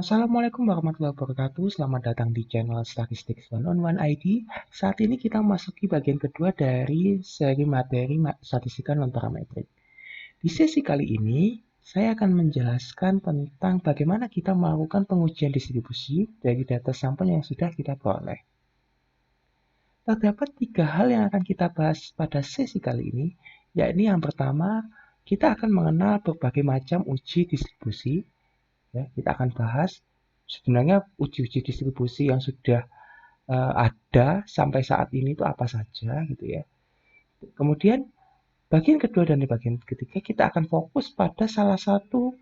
Assalamualaikum warahmatullahi wabarakatuh. Selamat datang di channel Statistics One on One ID. Saat ini kita memasuki bagian kedua dari seri materi statistika non parametrik. Di sesi kali ini, saya akan menjelaskan tentang bagaimana kita melakukan pengujian distribusi dari data sampel yang sudah kita peroleh. Terdapat 3 hal yang akan kita bahas pada sesi kali ini, yakni yang pertama, kita akan mengenal berbagai macam uji distribusi. Ya, kita akan bahas sebenarnya uji-uji distribusi yang sudah ada sampai saat ini itu apa saja gitu ya. Kemudian bagian kedua dan di bagian ketiga kita akan fokus pada salah satu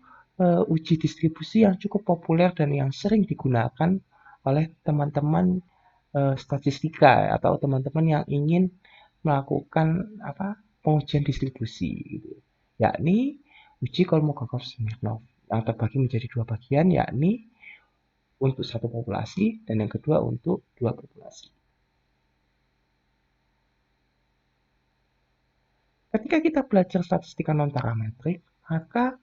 uji distribusi yang cukup populer dan yang sering digunakan oleh teman-teman statistika atau teman-teman yang ingin melakukan pengujian distribusi gitu. Yakni uji Kolmogorov-Smirnov yang terbagi menjadi dua bagian, yakni untuk satu populasi dan yang kedua untuk dua populasi. Ketika kita belajar statistika non parametrik, maka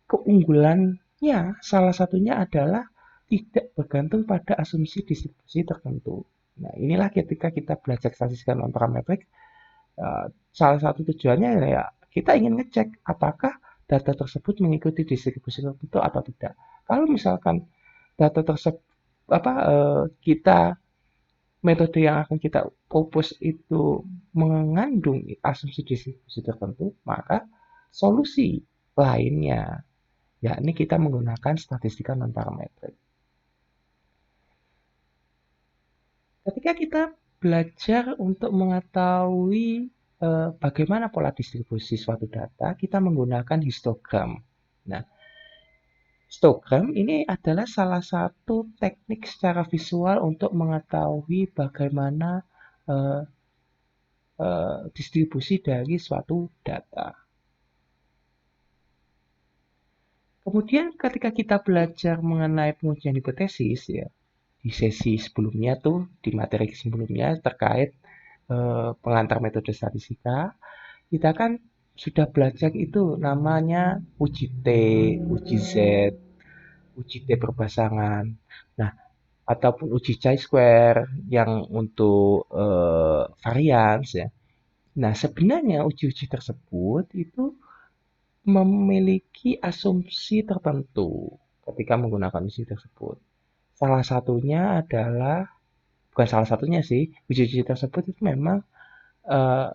keunggulannya salah satunya adalah tidak bergantung pada asumsi distribusi tertentu. Nah, inilah ketika kita belajar statistika non parametrik, salah satu tujuannya ya kita ingin ngecek apakah data tersebut mengikuti distribusi tertentu atau tidak. Kalau misalkan data tersebut kita metode yang akan kita propose itu mengandung asumsi distribusi tertentu, maka solusi lainnya yakni kita menggunakan statistika non parametrik. Ketika kita belajar untuk mengetahui bagaimana pola distribusi suatu data, kita menggunakan histogram. Nah, histogram ini adalah salah satu teknik secara visual untuk mengetahui bagaimana uh, distribusi dari suatu data. Kemudian ketika kita belajar mengenai pengujian hipotesis ya, di sesi sebelumnya tuh, di materi sebelumnya terkait pengantar metode statistika, kita kan sudah belajar itu namanya uji T, uji Z, uji T berpasangan. Nah, ataupun uji chi-square yang untuk varians ya. Nah, sebenarnya uji-uji tersebut itu memiliki asumsi tertentu ketika menggunakan uji tersebut. Salah satunya adalah, bukan salah satunya sih, uji-uji tersebut itu memang eh,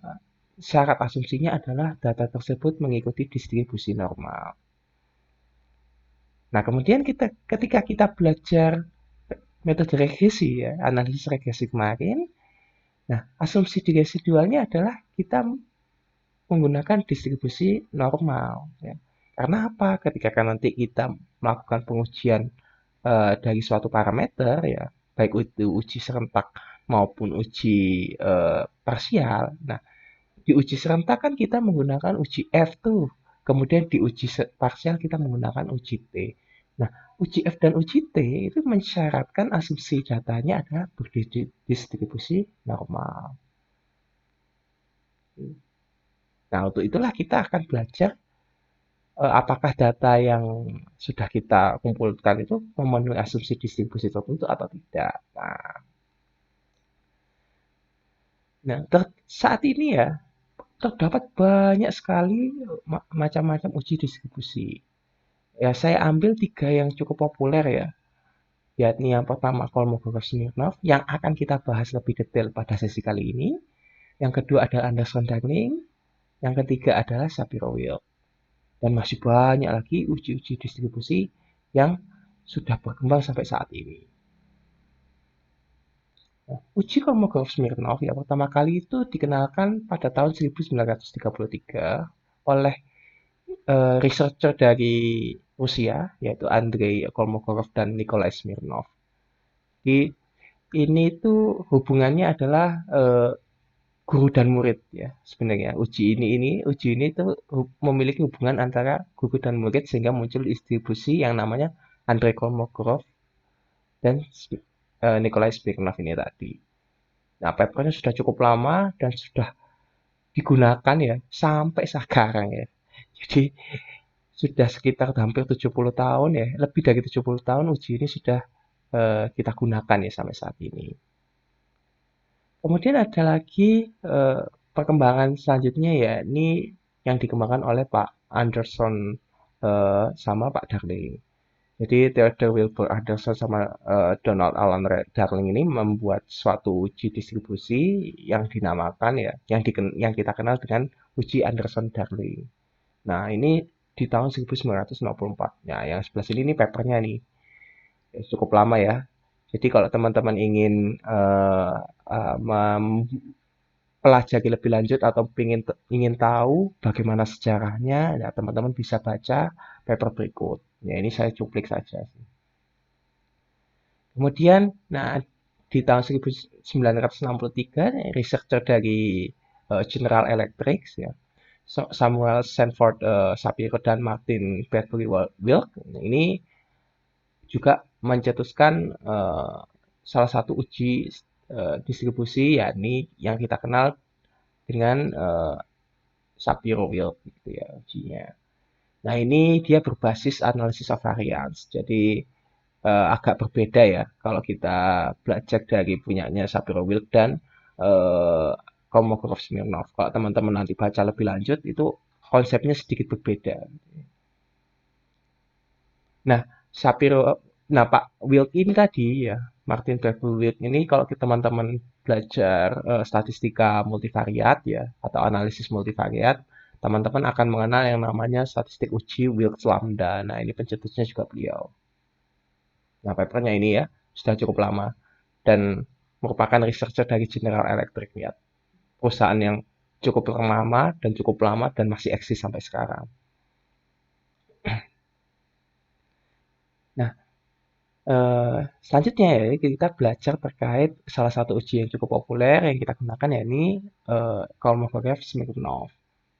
syarat asumsinya adalah data tersebut mengikuti distribusi normal. Nah, kemudian ketika kita belajar metode regresi ya, analisis regresi kemarin, nah asumsi di residualnya adalah kita menggunakan distribusi normal. Ya. Karena apa? Ketika nanti kita melakukan pengujian dari suatu parameter ya, baik itu uji serentak maupun uji parsial. Nah, di uji serentak kan kita menggunakan uji F tuh. Kemudian di uji parsial kita menggunakan uji T. Nah, uji F dan uji T itu mensyaratkan asumsi datanya adalah berdistribusi normal. Nah, untuk itulah kita akan belajar apakah data yang sudah kita kumpulkan itu memenuhi asumsi distribusi tertentu atau tidak. Nah, saat ini ya terdapat banyak sekali macam-macam uji distribusi. Ya, saya ambil 3 yang cukup populer ya, yakni yang pertama Kolmogorov-Smirnov yang akan kita bahas lebih detail pada sesi kali ini. Yang kedua adalah Anderson-Darling, yang ketiga adalah Shapiro-Wilk. Dan masih banyak lagi uji-uji distribusi yang sudah berkembang sampai saat ini. Nah, uji Kolmogorov-Smirnov yang pertama kali itu dikenalkan pada tahun 1933 oleh researcher dari Rusia, yaitu Andrei Kolmogorov dan Nikolai Smirnov. Jadi ini tuh hubungannya adalah guru dan murid ya sebenarnya. Uji ini tuh memiliki hubungan antara guru dan murid sehingga muncul distribusi yang namanya Andrei Kolmogorov dan Nikolai Smirnov ini tadi. Nah, papernya sudah cukup lama dan sudah digunakan ya sampai sekarang ya. Jadi sudah sekitar hampir 70 tahun ya, lebih dari 70 tahun uji ini sudah kita gunakan ya sampai saat ini. Kemudian ada lagi perkembangan selanjutnya ya, ini yang dikembangkan oleh Pak Anderson sama Pak Darling. Jadi Theodore Wilbur Anderson sama Donald Alan Darling ini membuat suatu uji distribusi yang dinamakan ya, yang kita kenal dengan uji Anderson-Darling. Nah, ini di tahun 1964. Nah, yang sebelah sini ini papernya nih. Ya, cukup lama ya. Jadi kalau teman-teman ingin mempelajari lebih lanjut atau ingin tahu bagaimana sejarahnya, ya teman-teman bisa baca paper berikut. Ya, ini saya cuplik saja. Kemudian, nah di tahun 1963, researcher dari General Electric ya, Samuel Sanford Shapiro dan Martin Bradbury Wilk ini juga mencetuskan salah satu uji distribusi yakni yang kita kenal dengan Shapiro-Wilk gitu ya ujinya. Nah ini dia berbasis analisis of variance. Jadi agak berbeda ya kalau kita belajar dari punyanya Shapiro-Wilk dan uh, Kolmogorov-Smirnov. Kalau teman-teman nanti baca lebih lanjut itu konsepnya sedikit berbeda. Nah, Shapiro, nah Pak Wilk ini tadi ya, Martin Bradbury Wilk ini kalau teman-teman belajar statistika multivariat ya, atau analisis multivariat, teman-teman akan mengenal yang namanya statistik uji Wilks lambda. Nah, ini pencetusnya juga beliau. Nah, papernya ini ya, sudah cukup lama dan merupakan researcher dari General Electric ya, perusahaan yang cukup lama dan cukup lama dan masih eksis sampai sekarang. Nah, selanjutnya ya, kita belajar terkait salah satu uji yang cukup populer yang kita gunakan yakni Kolmogorov-Smirnov.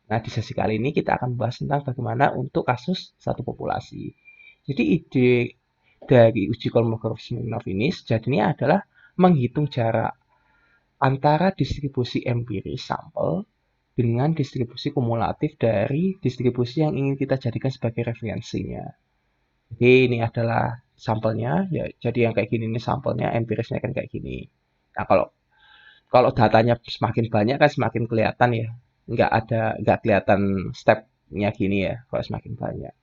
Nah, di sesi kali ini kita akan membahas tentang bagaimana untuk kasus satu populasi. Jadi ide dari uji Kolmogorov-Smirnov ini sejatinya adalah menghitung jarak antara distribusi empiris sampel dengan distribusi kumulatif dari distribusi yang ingin kita jadikan sebagai referensinya. Jadi ini adalah sampelnya, ya. Jadi yang kayak gini ini sampelnya, empirisnya kan kayak gini. Nah kalau kalau datanya semakin banyak kan semakin kelihatan ya, nggak kelihatan stepnya gini ya, kalau semakin banyak.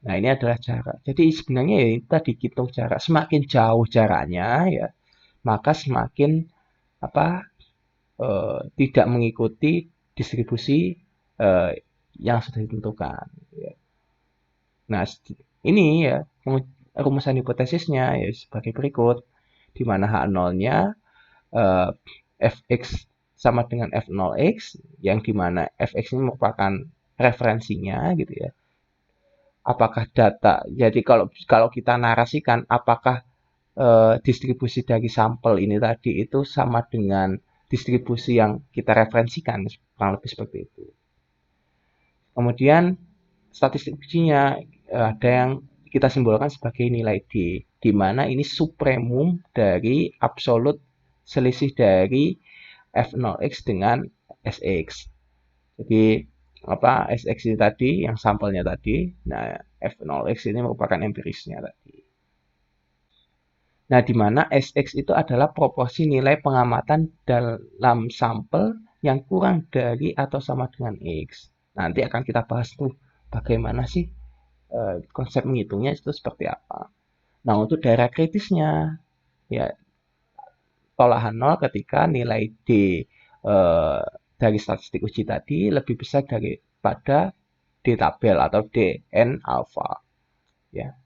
Nah ini adalah jarak. Jadi sebenarnya ya kita dihitung jarak, semakin jauh jaraknya ya, maka semakin apa tidak mengikuti distribusi eh, yang sudah ditentukan. Ya. Nah, ini ya rumusan hipotesisnya ya sebagai berikut, di mana H0-nya eh, fx sama dengan f0x, yang di mana fx ini merupakan referensinya gitu ya. Apakah data, jadi kalau kalau kita narasikan apakah distribusi dari sampel ini tadi itu sama dengan distribusi yang kita referensikan, kurang lebih seperti itu. Kemudian statistik ujinya ada yang kita simbolkan sebagai nilai D, di mana ini supremum dari absolut selisih dari F0x dengan SX. Jadi apa SX ini tadi yang sampelnya tadi, nah F0x ini merupakan empirisnya tadi. Nah, di mana SX itu adalah proporsi nilai pengamatan dalam sampel yang kurang dari atau sama dengan X. Nanti akan kita bahas tuh bagaimana sih konsep menghitungnya itu seperti apa. Nah, untuk daerah kritisnya, ya tolakan 0 ketika nilai D dari statistik uji tadi lebih besar daripada D tabel atau DN alpha. Ya.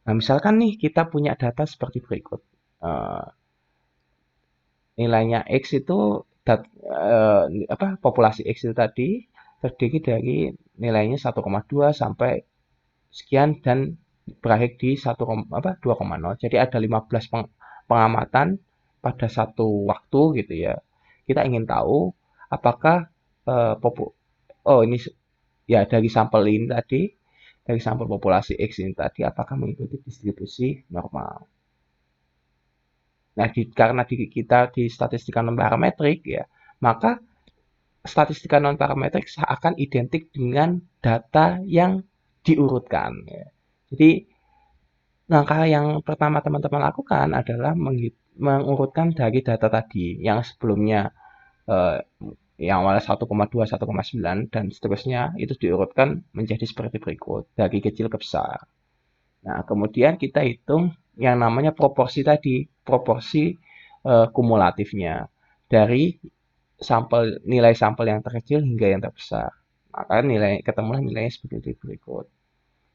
Nah, misalkan nih kita punya data seperti berikut. Uh, Nilainya X itu populasi X itu tadi terdiri dari nilainya 1,2 sampai sekian dan berakhir di 2,0. Jadi ada 15 pengamatan pada satu waktu gitu ya. Kita ingin tahu apakah eh, popu oh ini ya dari sampel populasi X ini tadi apakah mengikuti distribusi normal. Nah, karena kita di statistika non parametrik ya, maka statistika non parametrik akan identik dengan data yang diurutkan. Ya. Jadi langkah yang pertama teman-teman lakukan adalah mengurutkan dari data tadi yang sebelumnya eh, yang awalnya 1,2, 1,9 dan seterusnya itu diurutkan menjadi seperti berikut dari kecil ke besar. Nah, kemudian kita hitung yang namanya proporsi tadi, proporsi kumulatifnya dari nilai sampel yang terkecil hingga yang terbesar. Maka ketemulah nilainya seperti berikut.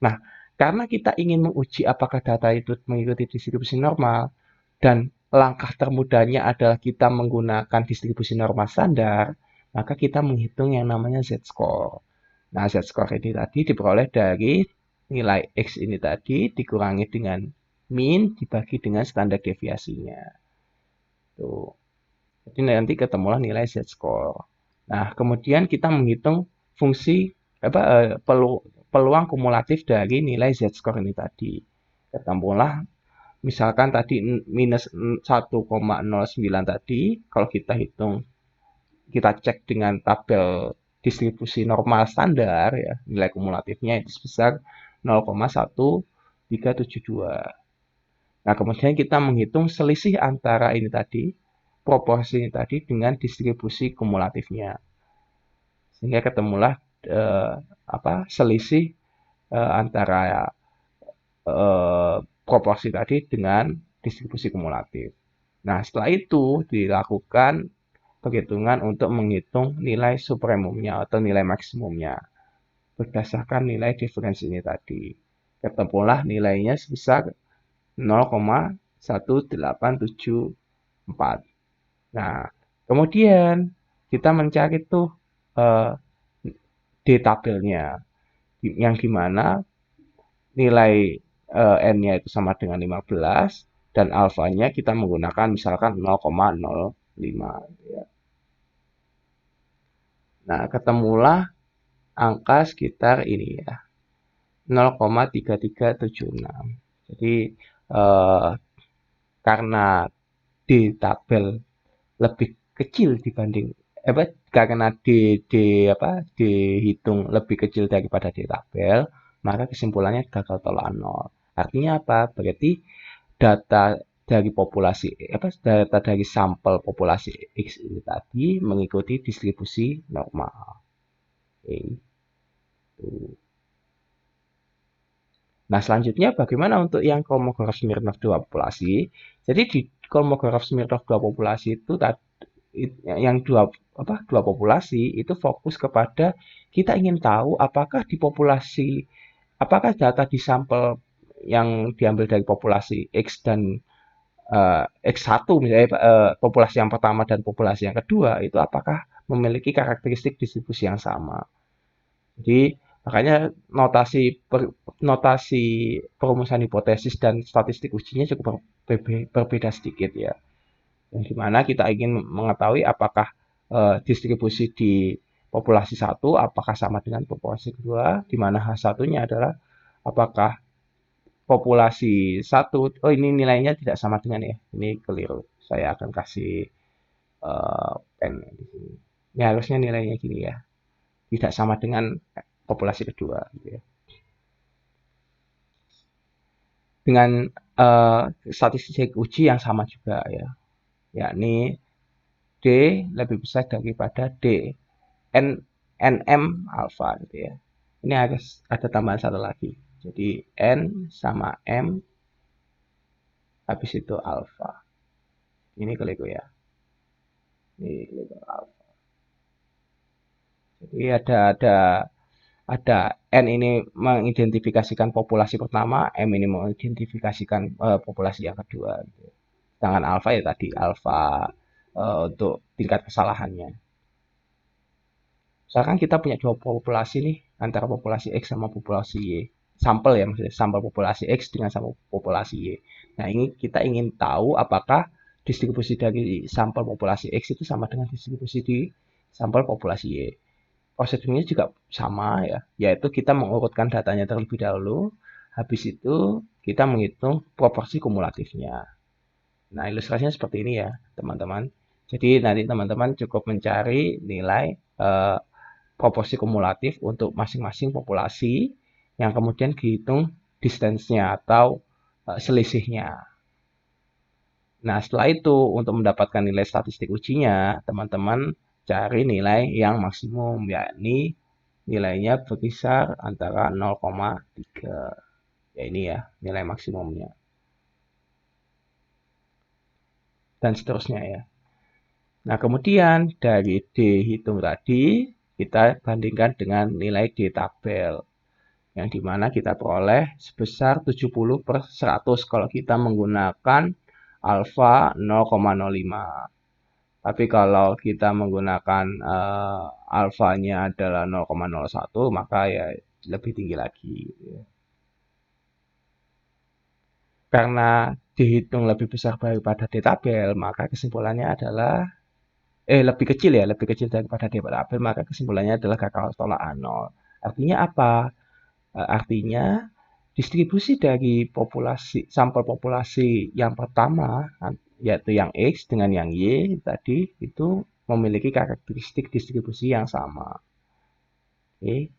Nah, karena kita ingin menguji apakah data itu mengikuti distribusi normal dan langkah termudahnya adalah kita menggunakan distribusi normal standar, maka kita menghitung yang namanya z-score. Nah, z-score ini tadi diperoleh dari nilai x ini tadi dikurangi dengan min dibagi dengan standar deviasinya. Tuh. Jadi nanti ketemulah nilai z-score. Nah, kemudian kita menghitung fungsi peluang kumulatif dari nilai z-score ini tadi. Ketemulah misalkan tadi minus 1,09 tadi, kalau kita hitung, kita cek dengan tabel distribusi normal standar, ya nilai kumulatifnya itu sebesar 0,1372. Nah, kemudian kita menghitung selisih antara ini tadi, proporsi ini tadi dengan distribusi kumulatifnya. Sehingga ketemulah eh, selisih antara proporsi tadi dengan distribusi kumulatif. Nah, setelah itu dilakukan perhitungan untuk menghitung nilai supremumnya atau nilai maksimumnya berdasarkan nilai diferensi ini tadi. Ketemulah nilainya sebesar 0,1874. Nah, kemudian kita mencari tuh eh, D tabelnya, yang dimana nilai n-nya itu sama dengan 15 dan alfanya kita menggunakan misalkan 0,05. Ya. Nah, ketemulah angka sekitar ini ya, 0,3376. Jadi eh, karena di tabel lebih kecil dibanding karena dihitung lebih kecil daripada di tabel, maka kesimpulannya gagal tolak nol. Artinya apa? Berarti data dari populasi data dari sampel populasi X ini tadi mengikuti distribusi normal. Oke. Nah, selanjutnya bagaimana untuk yang Kolmogorov-Smirnov 2 populasi? Jadi di Kolmogorov-Smirnov 2 populasi itu yang dua populasi itu fokus kepada kita ingin tahu apakah data di sampel yang diambil dari populasi X dan X1 misalnya populasi yang pertama dan populasi yang kedua itu apakah memiliki karakteristik distribusi yang sama. Jadi makanya notasi perumusan hipotesis dan statistik ujinya cukup berbeda sedikit ya. Yang dimana kita ingin mengetahui apakah distribusi di populasi satu apakah sama dengan populasi kedua, di mana H1-nya adalah apakah populasi satu, oh ini nilainya tidak sama dengan ya, ini keliru. Saya akan kasih pen di sini. Ini harusnya nilainya gini ya, tidak sama dengan populasi kedua. Gitu ya. Dengan statistik uji yang sama juga ya, yakni D lebih besar daripada D N NM alfa gitu ya. Ini harus ada tambahan satu lagi. Jadi N sama M habis itu alfa. Ini keliru ya. Ini keliru alfa. Jadi ada N ini mengidentifikasikan populasi pertama, M ini mengidentifikasikan populasi yang kedua. Gitu. Sedangkan alfa ya tadi alfa untuk tingkat kesalahannya. Misalkan kita punya dua populasi nih, antara populasi X sama populasi Y. Sampel ya maksudnya, sampel populasi X dengan sampel populasi Y. Nah, ini kita ingin tahu apakah distribusi dari sampel populasi X itu sama dengan distribusi di sampel populasi Y. Prosedurnya juga sama ya, yaitu kita mengurutkan datanya terlebih dahulu, habis itu kita menghitung proporsi kumulatifnya. Nah, ilustrasinya seperti ini ya, teman-teman. Jadi nanti teman-teman cukup mencari nilai eh, proporsi kumulatif untuk masing-masing populasi yang kemudian dihitung distance-nya atau selisihnya. Nah, setelah itu untuk mendapatkan nilai statistik ujinya, teman-teman cari nilai yang maksimum, yakni nilainya berkisar antara 0,3. Ya ini ya, nilai maksimumnya. Dan seterusnya ya. Nah, kemudian dari dihitung tadi, kita bandingkan dengan nilai di tabel. Yang dimana kita peroleh sebesar 70/100 kalau kita menggunakan alfa 0,05. Tapi kalau kita menggunakan alfanya adalah 0,01, maka ya lebih tinggi lagi. Karena dihitung lebih besar daripada di tabel, maka kesimpulannya adalah lebih kecil ya, lebih kecil daripada di tabel, maka kesimpulannya adalah gagal tolak Arnold. Artinya apa? Artinya distribusi dari populasi sampel populasi yang pertama yaitu yang X dengan yang Y tadi itu memiliki karakteristik distribusi yang sama. Oke.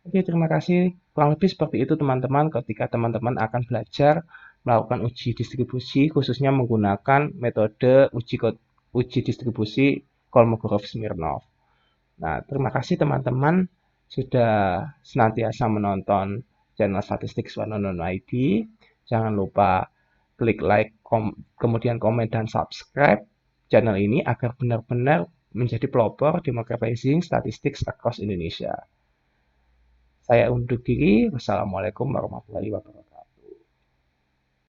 Oke, terima kasih. Kurang lebih seperti itu teman-teman ketika teman-teman akan belajar melakukan uji distribusi khususnya menggunakan metode uji distribusi Kolmogorov-Smirnov. Nah, terima kasih teman-teman sudah senantiasa menonton channel Statistik Swanonono ID. Jangan lupa klik like, kemudian komen dan subscribe channel ini agar benar-benar menjadi pelopor democratizing statistics across Indonesia. Saya undur diri. Wassalamualaikum warahmatullahi wabarakatuh.